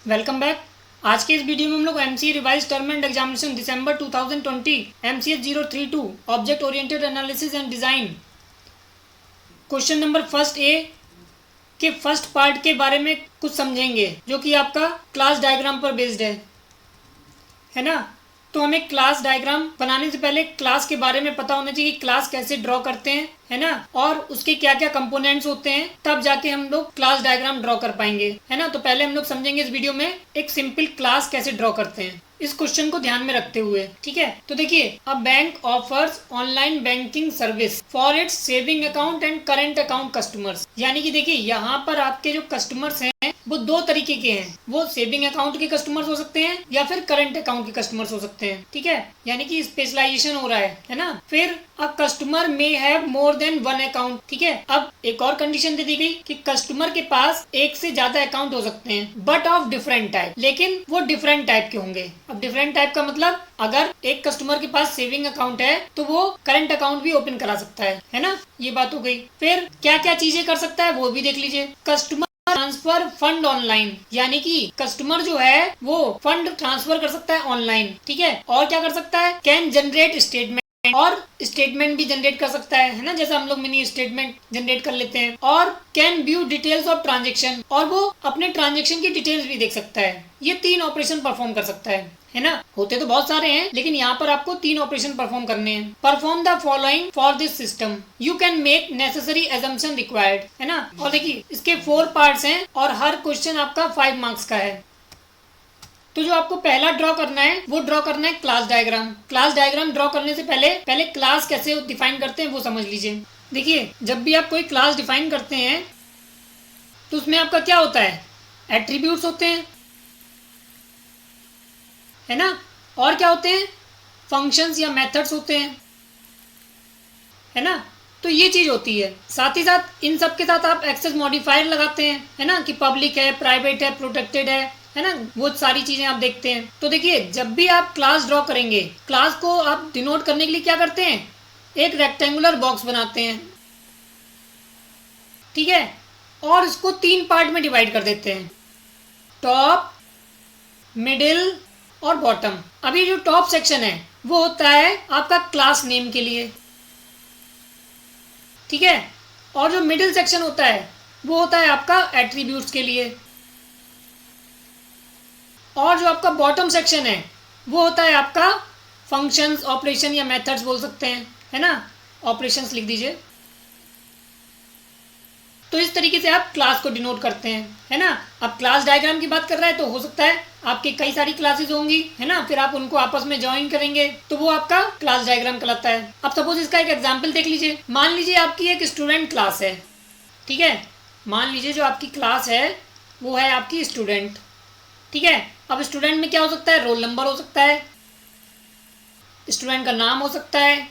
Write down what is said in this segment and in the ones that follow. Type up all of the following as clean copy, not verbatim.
Welcome back. आज के इस वीडियो में हम लोग MCA revise term end examination December 2020 MCS 032 object oriented analysis and design question number first A के फर्स्ट पार्ट के बारे में कुछ समझेंगे, जो कि आपका क्लास डायग्राम पर बेस्ड है ना। तो हमें क्लास डायग्राम बनाने से पहले क्लास के बारे में पता होना चाहिए कि क्लास कैसे ड्रॉ करते हैं, है ना, और उसके क्या क्या कंपोनेंट्स होते हैं, तब जाके हम लोग क्लास डायग्राम ड्रॉ कर पाएंगे, है ना। तो पहले हम लोग समझेंगे इस वीडियो में एक सिंपल क्लास कैसे ड्रॉ करते हैं, इस क्वेश्चन को ध्यान में रखते हुए। ठीक है, तो देखिए, a bank offers online banking service for its saving account and current account customers. यानी कि देखिए, यहाँ पर आपके जो कस्टमर्स हैं वो दो तरीके के हैं। वो सेविंग अकाउंट के कस्टमर्स हो सकते हैं या फिर करंट अकाउंट के कस्टमर्स हो सकते हैं। ठीक है, यानी कि स्पेशलाइजेशन हो रहा है ना। फिर a customer may have more than one account. ठीक है, अब एक और कंडीशन दे दी गई कि कस्टमर के पास एक से ज्यादा अकाउंट हो सकते हैं, बट ऑफ डिफरेंट टाइप, लेकिन वो डिफरेंट टाइप के होंगे। अब डिफरेंट टाइप का मतलब, अगर एक कस्टमर के पास सेविंग अकाउंट है तो वो करंट अकाउंट भी ओपन करा सकता है ना। ये बात हो गई। फिर क्या क्या चीजें कर सकता है वो भी देख लीजिए। कस्टमर ट्रांसफर फंड ऑनलाइन, यानी कि कस्टमर जो है वो फंड ट्रांसफर कर सकता है ऑनलाइन। ठीक है, और क्या कर सकता है, कैन जनरेट स्टेटमेंट, और स्टेटमेंट भी जनरेट कर सकता है ना, जैसे हम लोग मिनी स्टेटमेंट जनरेट कर लेते हैं। और can view details of transaction, और वो अपने ट्रांजेक्शन की डिटेल्स भी देख सकता है। ये 3 ऑपरेशन परफॉर्म कर सकता है ना। होते तो बहुत सारे हैं, लेकिन यहाँ पर आपको 3 ऑपरेशन परफॉर्म करने हैं। Perform the following for this system, you can make necessary assumption required, है ना। और देखिए, इसके 4 पार्ट्स हैं और हर क्वेश्चन आपका 5 मार्क्स का है। तो जो आपको पहला ड्रॉ करना है वो ड्रॉ करना है class diagram. Class diagram draw करने से पहले क्लास कैसे डिफाइन करते हैं वो समझ लीजिए। देखिए, जब भी आप कोई क्लास डिफाइन करते हैं तो उसमें आपका क्या होता है, एट्रीब्यूट्स होते हैं, है ना। और क्या होते हैं, फंक्शंस या मेथड्स होते हैं, है ना। तो ये चीज होती है। साथ ही साथ इन सब के साथ आप एक्सेस मॉडिफायर लगाते हैं, है ना, कि पब्लिक है, प्राइवेट है, प्रोटेक्टेड है ना। वो सारी चीजें आप देखते हैं। तो देखिए, जब भी आप क्लास ड्रॉ करेंगे, क्लास को आप डिनोट करने के लिए क्या करते हैं, एक रेक्टेंगुलर बॉक्स बनाते हैं। ठीक है, और इसको 3 पार्ट में डिवाइड कर देते हैं, टॉप, मिडिल और बॉटम। अभी जो टॉप सेक्शन है वो होता है आपका क्लास नेम के लिए। ठीक है, और जो मिडिल सेक्शन होता है वो होता है आपका एट्रीब्यूट्स के लिए। और जो आपका बॉटम सेक्शन है वो होता है आपका फंक्शंस, ऑपरेशन या मेथड्स बोल सकते हैं, है ना। ऑपरेशंस लिख दीजिए। तो इस तरीके से आप क्लास को डिनोट करते हैं, है ना। अब क्लास डायग्राम की बात कर रहा है तो हो सकता है आपकी कई सारी क्लासेस होंगी, है ना, फिर आप उनको आपस में ज्वाइन करेंगे तो वो आपका क्लास डायग्राम कहलाता है। अब सपोज इसका एक एग्जांपल देख लीजिए। मान लीजिए आपकी एक स्टूडेंट क्लास है। ठीक है, मान लीजिए जो आपकी क्लास है वो है आपकी स्टूडेंट। ठीक है, अब स्टूडेंट में क्या हो सकता है, रोल नंबर हो सकता है, स्टूडेंट का नाम हो सकता है,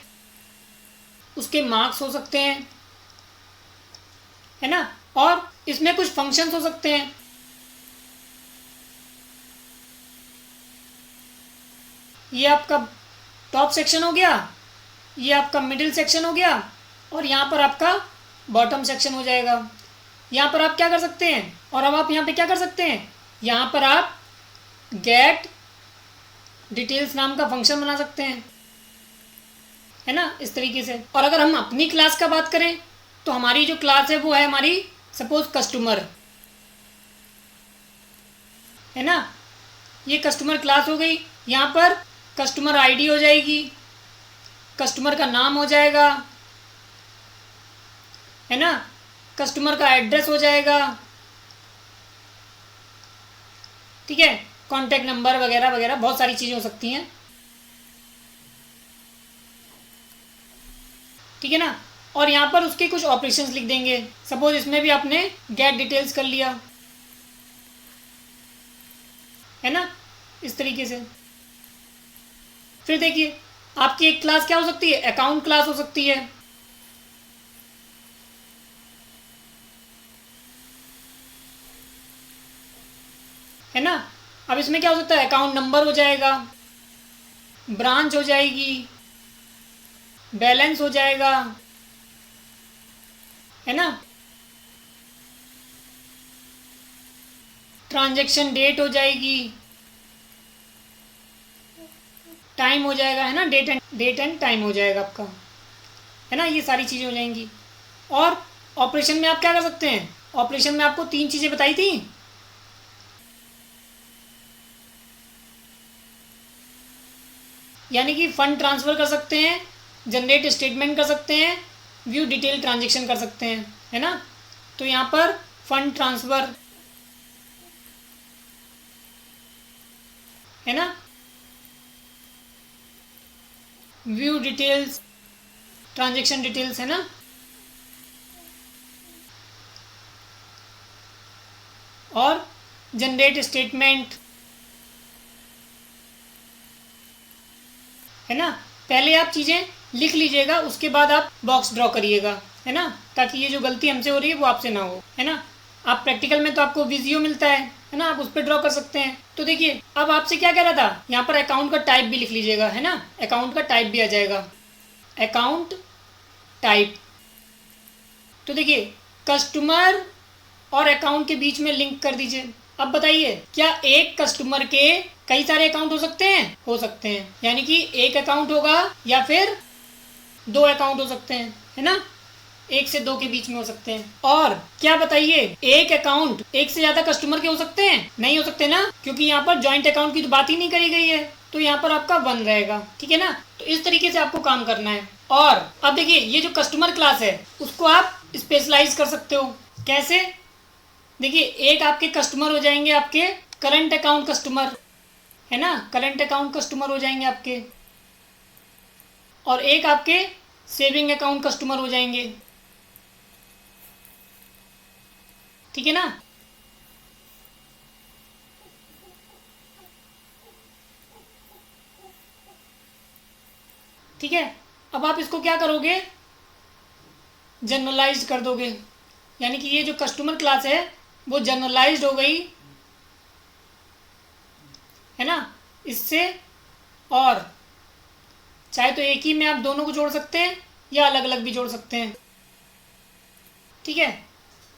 उसके मार्क्स हो सकते हैं, है ना, और इसमें कुछ फंक्शंस हो सकते हैं। ये आपका टॉप सेक्शन हो गया, ये आपका मिडिल सेक्शन हो गया, और यहाँ पर आपका बॉटम सेक्शन हो जाएगा। यहाँ पर आप क्या कर सकते हैं, और अब आप यहाँ पे क्या कर सकते हैं, यहाँ पर आप गेट डिटेल्स नाम का फंक्शन बना सकते हैं, है ना, इस तरीके से। और अगर हम अपनी क्लास का बात करें तो हमारी जो क्लास है वो है हमारी सपोज कस्टमर, है ना। ये कस्टमर क्लास हो गई। यहाँ पर कस्टमर आईडी हो जाएगी, कस्टमर का नाम हो जाएगा, है ना, कस्टमर का एड्रेस हो जाएगा। ठीक है, कॉन्टैक्ट नंबर वगैरह वगैरह बहुत सारी चीज़ें हो सकती हैं। ठीक है ना, और यहाँ पर उसके कुछ ऑपरेशंस लिख देंगे। सपोज इसमें भी आपने गेट डिटेल्स कर लिया, है ना, इस तरीके से। फिर देखिए, आपकी एक क्लास क्या हो सकती है, अकाउंट क्लास हो सकती है ना। अब इसमें क्या हो सकता है, अकाउंट नंबर हो जाएगा, ब्रांच हो जाएगी, बैलेंस हो जाएगा, है ना। ट्रांजैक्शन डेट हो जाएगी, टाइम हो जाएगा, है ना, डेट एंड टाइम हो जाएगा आपका, है ना, ये सारी चीज़ें हो जाएंगी। और ऑपरेशन में आप क्या कर सकते हैं, ऑपरेशन में आपको 3 चीज़ें बताई थी, यानी कि फंड ट्रांसफ़र कर सकते हैं, जनरेट स्टेटमेंट कर सकते हैं, व्यू डिटेल ट्रांजेक्शन कर सकते हैं, है ना। तो यहाँ पर फंड ट्रांसफ़र, है ना, व्यू डिटेल्स, ट्रांजेक्शन डिटेल्स, है ना, और जनरेट स्टेटमेंट, है ना। पहले आप चीज़ें लिख लीजिएगा, उसके बाद आप बॉक्स ड्रॉ करिएगा, है ना, ताकि ये जो गलती हमसे हो रही है वो आपसे ना हो, है ना। आप प्रैक्टिकल में तो आपको विजियो मिलता है ना, आप उस पर ड्रॉ कर सकते हैं। तो देखिए अब आपसे क्या कह रहा था, यहाँ पर अकाउंट का टाइप भी लिख लीजिएगा, है ना, अकाउंट का टाइप भी आ जाएगा, अकाउंट टाइप। तो देखिए कस्टमर और अकाउंट के बीच में लिंक कर दीजिए। अब बताइए क्या एक कस्टमर के कई सारे अकाउंट हो सकते हैं, हो सकते हैं, यानी कि एक अकाउंट होगा या फिर 2 अकाउंट हो सकते हैं, है ना, 1 से 2 के बीच में हो सकते हैं। और क्या बताइए एक अकाउंट एक से ज्यादा कस्टमर के हो सकते हैं, नहीं हो सकते ना, क्योंकि यहाँ पर ज्वाइंट अकाउंट की तो बात ही नहीं करी गई है, तो यहाँ पर आपका 1 रहेगा, ठीक है ना। तो इस तरीके से आपको काम करना है। और अब देखिए ये जो कस्टमर क्लास है उसको आप स्पेशलाइज कर सकते हो, कैसे, देखिए एक आपके कस्टमर हो जाएंगे आपके करंट अकाउंट कस्टमर, है ना, करंट अकाउंट कस्टमर हो जाएंगे आपके, और एक आपके सेविंग अकाउंट कस्टमर हो जाएंगे, ठीक है ना। ठीक है, अब आप इसको क्या करोगे, जनरलाइज कर दोगे, यानी कि ये जो कस्टमर क्लास है वो जनरलाइज्ड हो गई, है ना, इससे। और चाहे तो एक ही में आप दोनों को जोड़ सकते हैं या अलग अलग भी जोड़ सकते हैं, ठीक है।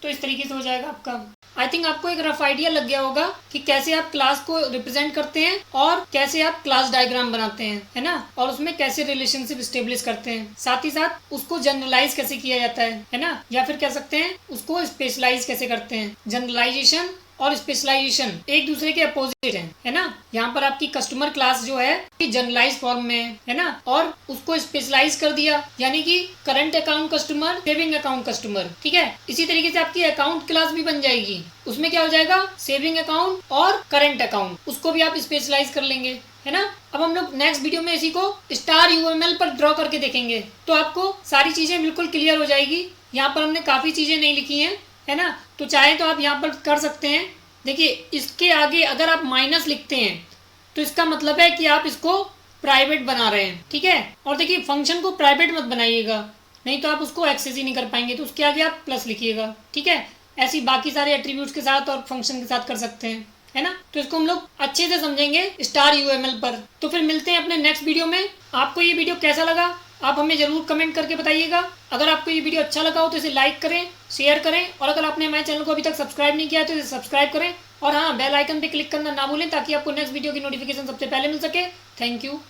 तो इस तरीके से हो जाएगा आपका। आई थिंक आपको एक रफ आइडिया लग गया होगा कि कैसे आप क्लास को रिप्रेजेंट करते हैं और कैसे आप क्लास डायग्राम बनाते हैं, है ना, और उसमें कैसे रिलेशनशिप स्टेब्लिश करते हैं, साथ ही साथ उसको जनरलाइज कैसे किया जाता है ना, या फिर कह सकते हैं उसको स्पेशलाइज कैसे करते हैं। जनरलाइजेशन और स्पेशलाइजेशन एक दूसरे के अपोजिट हैं, है ना। यहाँ पर आपकी कस्टमर क्लास जो है जनरलाइज फॉर्म में है ना, और उसको स्पेशलाइज कर दिया, यानी कि current account customer, saving account customer, ठीक है। इसी तरीके से आपकी अकाउंट क्लास भी बन जाएगी, उसमें क्या हो जाएगा, सेविंग अकाउंट और करंट अकाउंट, उसको भी आप स्पेशलाइज कर लेंगे, है ना। अब हम लोग नेक्स्ट वीडियो में इसी को स्टार यूएमएल पर ड्रॉ करके देखेंगे, तो आपको सारी चीजें बिल्कुल क्लियर हो जाएगी। यहाँ पर हमने काफी चीजें नहीं लिखी हैं, है ना, तो चाहे तो आप यहाँ पर कर सकते हैं। देखिए इसके आगे अगर आप माइनस लिखते हैं तो इसका मतलब है कि आप इसको प्राइवेट बना रहे हैं, ठीक है। और देखिए फंक्शन को प्राइवेट मत बनाइएगा, नहीं तो आप उसको एक्सेस ही नहीं कर पाएंगे, तो उसके आगे आप प्लस लिखिएगा, ठीक है। ऐसी बाकी सारे एट्रीब्यूट्स के साथ और फंक्शन के साथ कर सकते हैं, है ना। तो इसको हम लोग अच्छे से समझेंगे स्टार यूएमएल पर। तो फिर मिलते हैं अपने नेक्स्ट वीडियो में। आपको ये वीडियो कैसा लगा आप हमें ज़रूर कमेंट करके बताइएगा। अगर आपको ये वीडियो अच्छा लगा हो तो इसे लाइक करें, शेयर करें, और अगर आपने हमारे चैनल को अभी तक सब्सक्राइब नहीं किया तो इसे सब्सक्राइब करें, और हाँ बेल आइकन पे क्लिक करना ना भूलें ताकि आपको नेक्स्ट वीडियो की नोटिफिकेशन सबसे पहले मिल सके। Thank you.